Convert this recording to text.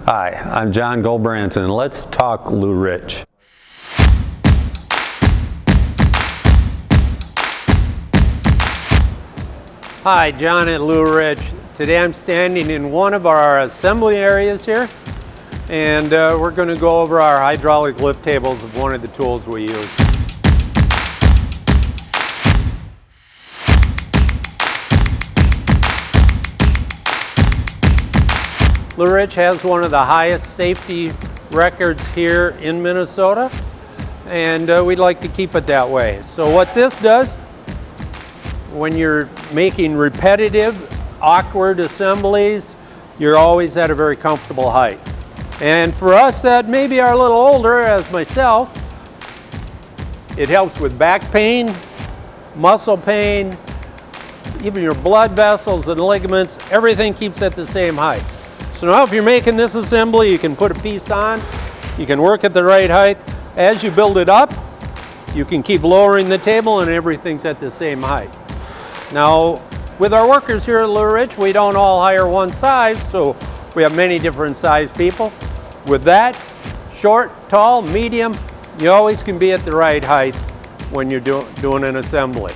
Hi, I'm John Goldbranson, and let's talk Lou Rich. Hi, John at Lou Rich. Today I'm standing in one of our assembly areas here, and we're going to go over our hydraulic lift tables of one of the tools we use. Lou Rich has one of the highest safety records here in Minnesota, and we'd like to keep it that way. So what this does, when you're making repetitive, awkward assemblies, you're always at a very comfortable height. And for us that maybe are a little older, as myself, it helps with back pain, muscle pain, even your blood vessels and ligaments, everything keeps at the same height. So now if you're making this assembly, you can put a piece on, you can work at the right height. As you build it up, you can keep lowering the table and everything's at the same height. Now, with our workers here at Lou Rich, we don't all hire one size, so we have many different size people. With that, short, tall, medium, you always can be at the right height when you're doing an assembly.